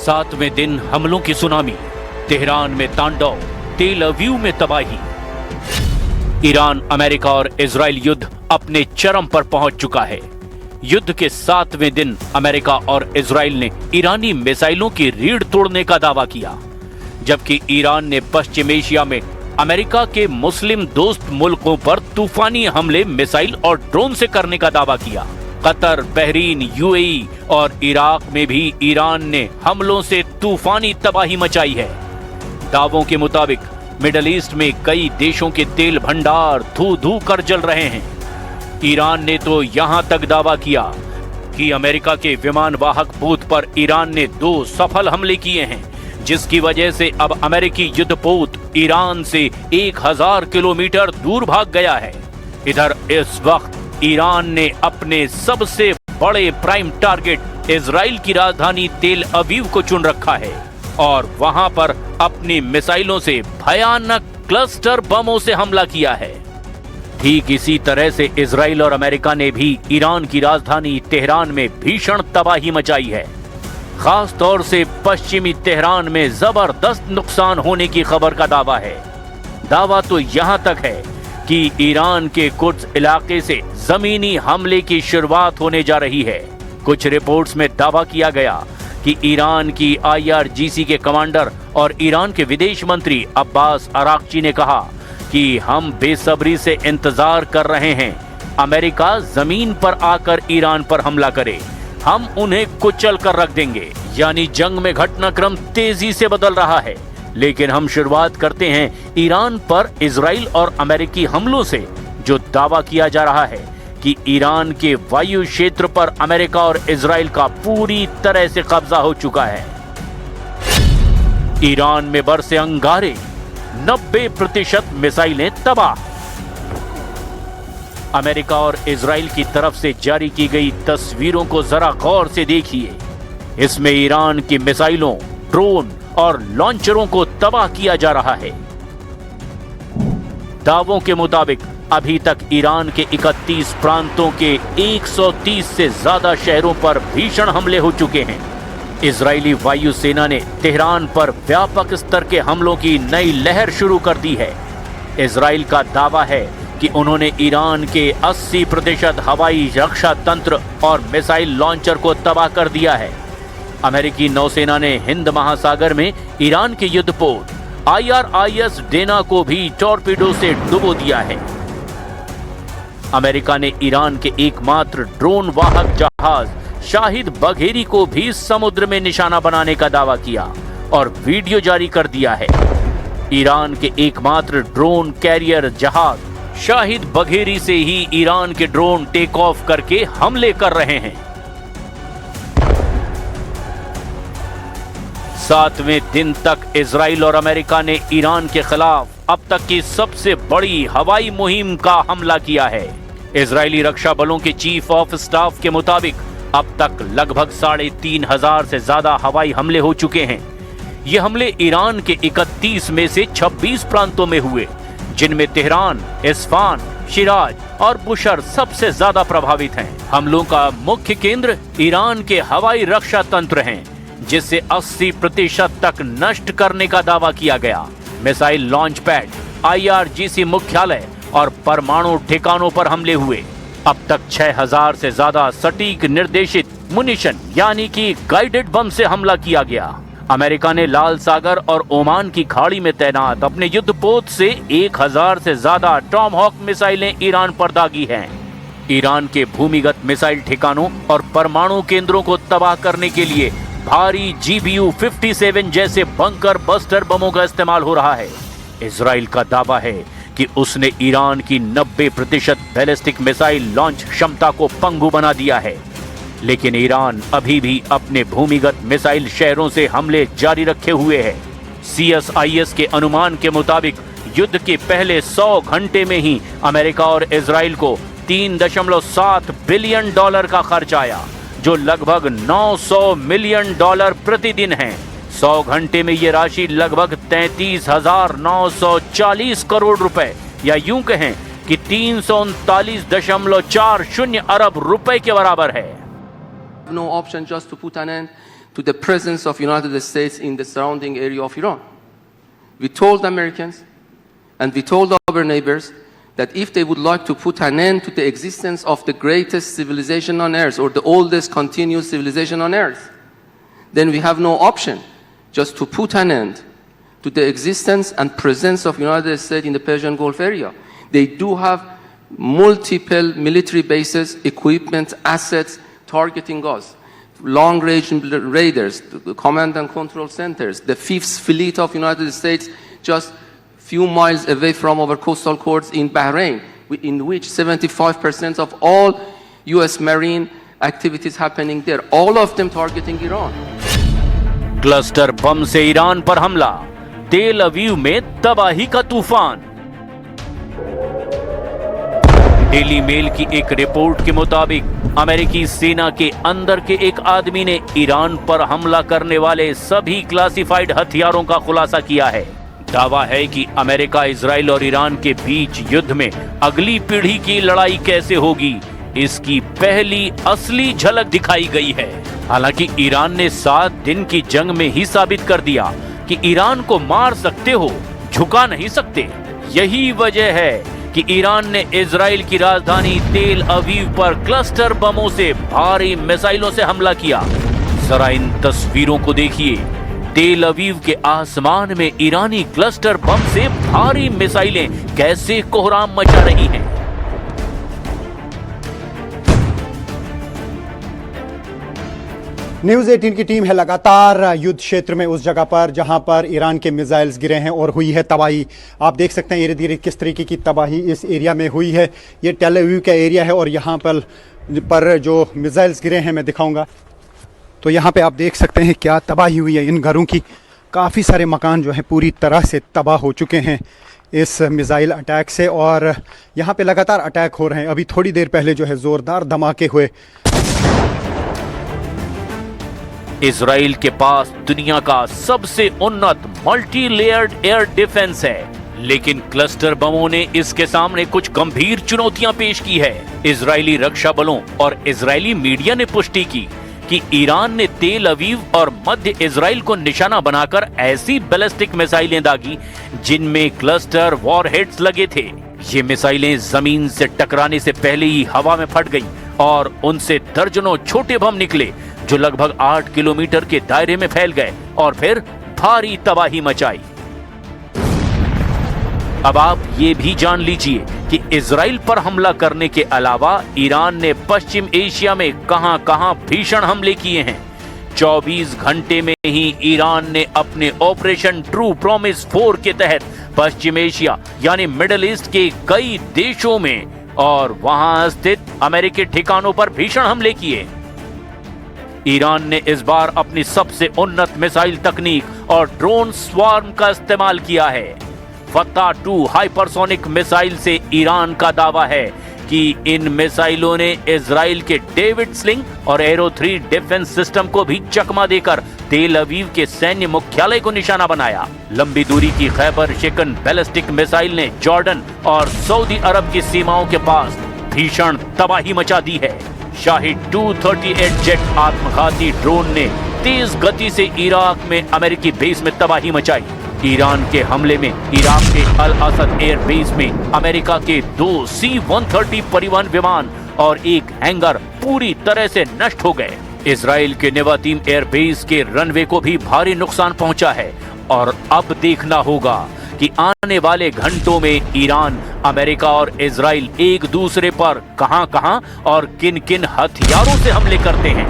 7वें दिन हमलों की सुनामी, तेहरान में तांडव, तेल अवीव में तबाही। ईरान, अमेरिका और इजराइल युद्ध अपने चरम पर पहुंच चुका है। युद्ध के 7वें दिन अमेरिका और इजराइल ने ईरानी मिसाइलों की रीढ़ तोड़ने का दावा किया, जबकि ईरान ने पश्चिम एशिया में अमेरिका के मुस्लिम दोस्त मुल्कों पर तूफानी हमले मिसाइल और ड्रोन से करने का दावा किया। कतर, बहरीन, यूएई और इराक में भी ईरान ने हमलों से तूफानी तबाही मचाई है। दावों के मुताबिक मिडल ईस्ट में कई देशों के तेल भंडार धू-धू कर जल रहे हैं। ईरान ने तो यहां तक दावा किया कि अमेरिका के विमान वाहक पोत पर ईरान ने 2 सफल हमले किए हैं, जिसकी वजह से अब अमेरिकी युद्धपोत ईरान से 1000 किलोमीटर दूर भाग गया है। इधर इस वक्त ईरान ने अपने सबसे बड़े प्राइम टारगेट इजराइल की राजधानी तेल अवीव को चुन रखा है और वहां पर अपनी मिसाइलों से भयानक क्लस्टर बमों से हमला किया है। ठीक इसी तरह से इजराइल और अमेरिका ने भी ईरान की राजधानी तेहरान में भीषण तबाही मचाई है। खास तौर से पश्चिमी तेहरान में जबरदस्त नुकसान होने की खबर का दावा है। दावा तो यहां तक है कि ईरान के कुछ इलाके से जमीनी हमले की शुरुआत होने जा रही है। कुछ रिपोर्ट्स में दावा किया गया कि ईरान की IRGC के कमांडर और ईरान के विदेश मंत्री अब्बास अराक्ची ने कहा कि हम बेसब्री से इंतजार कर रहे हैं अमेरिका जमीन पर आकर ईरान पर हमला करे, हम उन्हें कुचल कर रख देंगे। यानी जंग में घटनाक्रम तेजी से बदल रहा है। लेकिन हम शुरुआत करते हैं ईरान पर इजराइल और अमेरिकी हमलों से, जो दावा किया जा रहा है कि ईरान के वायु क्षेत्र पर अमेरिका और इजराइल का पूरी तरह से कब्जा हो चुका है। ईरान में बरसे अंगारे, 90% मिसाइलें तबाह। अमेरिका और इजराइल की तरफ से जारी की गई तस्वीरों को जरा गौर से देखिए। इसमें ईरान की मिसाइलों, ड्रोन और लॉन्चरों को तबाह किया जा रहा है। दावों के मुताबिक अभी तक ईरान के 31 प्रांतों के 130 से ज्यादा शहरों पर भीषण हमले हो चुके हैं। इजरायली वायुसेना ने तेहरान पर व्यापक स्तर के हमलों की नई लहर शुरू कर दी है। इजराइल का दावा है कि उन्होंने ईरान के 80% हवाई रक्षा तंत्र और मिसाइल लॉन्चर को तबाह कर दिया है। अमेरिकी नौसेना ने हिंद महासागर में ईरान के युद्धपोत IRIS डेना को भी टॉर्पीडो से डुबो दिया है। अमेरिका ने ईरान के एकमात्र ड्रोन वाहक जहाज शाहिद बघेरी को भी समुद्र में निशाना बनाने का दावा किया और वीडियो जारी कर दिया है। ईरान के एकमात्र ड्रोन कैरियर जहाज शाहिद बघेरी से ही ईरान के ड्रोन टेक ऑफ करके हमले कर रहे हैं। 7वें दिन तक इजराइल और अमेरिका ने ईरान के खिलाफ अब तक की सबसे बड़ी हवाई मुहिम का हमला किया है। इजरायली रक्षा बलों के चीफ ऑफ स्टाफ के मुताबिक अब तक लगभग 3500 से ज्यादा हवाई हमले हो चुके हैं। ये हमले ईरान के 31 में से 26 प्रांतों में हुए, जिनमें तेहरान, इस्फान, शिराज और बुशर सबसे ज्यादा प्रभावित हैं। हमलों का मुख्य केंद्र ईरान के हवाई रक्षा तंत्र हैं, जिसे 80% तक नष्ट करने का दावा किया गया। मिसाइल लॉन्च पैड, IRGC मुख्यालय और परमाणु ठिकानों पर हमले हुए। अब तक 6000 से ज्यादा सटीक निर्देशित मुनिशन यानी कि गाइडेड बम से हमला किया गया। अमेरिका ने लाल सागर और ओमान की खाड़ी में तैनात अपने युद्धपोत से 1000 से ज्यादा टॉमहॉक मिसाइलें ईरान पर दागी हैं। ईरान के भूमिगत मिसाइल ठिकानों और परमाणु केंद्रों को तबाह करने के लिए भारी GBU-57 जैसे बंकर बस्टर बमों का इस्तेमाल हो रहा है। इजराइल का दावा है कि उसने ईरान की 90% बैलिस्टिक मिसाइल लॉन्च क्षमता को पंगु बना दिया है, लेकिन ईरान अभी भी अपने भूमिगत मिसाइल शहरों से हमले जारी रखे हुए है। CSIS के अनुमान के मुताबिक युद्ध के पहले 100 घंटे में ही अमेरिका और इजराइल को $3.7 बिलियन का खर्च आया, जो लगभग $900 मिलियन प्रतिदिन है। 100 घंटे में ये राशि लगभग 33,940 करोड़ रुपए या यूं कहें कि 339.40 अरब रुपए के बराबर है। No option just to put an end to the presence of United States in the surrounding area of Iran. We told Americans and we told our neighbors that if they would like to put an end to the existence of the greatest civilization on earth or the oldest continuous civilization on earth, then we have no option just to put an end to the existence and presence of United States in the Persian Gulf area. They do have multiple military bases, equipment, assets targeting us. Long-range raiders, the command and control centers, the 5th Fleet of United States just few miles away from our coastal courts in Bahrain, in which 75% of all US Marine activities happening there, all of them targeting Iran. Cluster bomb से Iran पर हमला, तेल अवीव में तबाही का तूफान। Daily mail की एक रिपोर्ट के मुताबिक अमेरिकी सेना के अंदर के एक आदमी ने ईरान पर हमला करने वाले सभी क्लासिफाइड हथियारों का खुलासा किया है। दावा है कि अमेरिका, इजराइल और ईरान के बीच युद्ध में अगली पीढ़ी की लड़ाई कैसे होगी, इसकी पहली असली झलक दिखाई गई है। हालांकि ईरान ने 7 दिन की जंग में ही साबित कर दिया कि ईरान को मार सकते हो, झुका नहीं सकते। यही वजह है कि ईरान ने इजराइल की राजधानी तेल अवीव पर क्लस्टर बमों से भारी मिसाइलों से हमला किया। जरा इन तस्वीरों को देखिए। तेल अवीव के आसमान में ईरानी क्लस्टर बम से भारी मिसाइलें कैसे कोहराम मचा रही हैं। न्यूज़ 18 की टीम है लगातार युद्ध क्षेत्र में, उस जगह पर जहां पर ईरान के मिसाइल्स गिरे हैं और हुई है तबाही। आप देख सकते हैं इर्द गिर्द किस तरीके की तबाही इस एरिया में हुई है। ये टेल अवीव का एरिया है और यहाँ पर जो मिसाइल्स गिरे हैं मैं दिखाऊंगा। तो यहाँ पे आप देख सकते हैं क्या तबाही हुई है इन घरों की। काफ़ी सारे मकान जो हैं पूरी तरह से तबाह हो चुके हैं इस मिसाइल अटैक से, और यहाँ पे लगातार अटैक हो रहे हैं। अभी थोड़ी देर पहले जो है ज़ोरदार धमाके हुए। इजराइल के पास दुनिया का सबसे उन्नत मल्टी लेयर्ड एयर डिफेंस है, लेकिन क्लस्टर बमों ने इसके सामने कुछ गंभीर चुनौतियां पेश की है। इजरायली रक्षा बलों और इजरायली मीडिया ने पुष्टि की कि ईरान ने तेल अवीव और मध्य इजराइल को निशाना बनाकर ऐसी बैलिस्टिक मिसाइलें दागी जिनमें क्लस्टर वॉरहेड्स लगे थे। ये मिसाइलें जमीन से टकराने से पहले ही हवा में फट गईं और उनसे दर्जनों छोटे बम निकले जो लगभग 8 किलोमीटर के दायरे में फैल गए और फिर भारी तबाही मचाई। अब आप ये भी जान लीजिए कि इजराइल पर हमला करने के अलावा ईरान ने पश्चिम एशिया में कहां-कहां भीषण हमले किए हैं। 24 घंटे में ही ईरान ने अपने ऑपरेशन ट्रू प्रॉमिस 4 के तहत पश्चिम एशिया यानी मिडिल ईस्ट के कई देशों में और वहां स्थित अमेरिकी ठिकानों पर भीषण हमले किए। ईरान ने इस बार अपनी सबसे उन्नत मिसाइल तकनीक और ड्रोन स्वार्म का इस्तेमाल किया है। फत्ता 2 हाइपरसोनिक मिसाइल से ईरान का दावा है कि इन मिसाइलों ने इजराइल के डेविड स्लिंग और एरो 3 डिफेंस सिस्टम को भी चकमा देकर तेल अवीव के सैन्य मुख्यालय को निशाना बनाया। लंबी दूरी की खैबर शिकन बैलिस्टिक मिसाइल ने जॉर्डन और सऊदी अरब की सीमाओं के पास भीषण तबाही मचा दी है। शाहिद 238 जेट आत्मघाती ड्रोन ने तेज गति से इराक में अमेरिकी बेस में तबाही मचाई। ईरान के हमले में इराक के अल असद एयर बेस में अमेरिका के 2 C-130 परिवहन विमान और एक हैंगर पूरी तरह से नष्ट हो गए। इजराइल के नेवातीम एयर बेस के रनवे को भी भारी नुकसान पहुंचा है और अब देखना होगा कि आने वाले घंटों में ईरान, अमेरिका और इजराइल एक दूसरे पर कहां-कहां और किन-किन हथियारों से हमले करते हैं।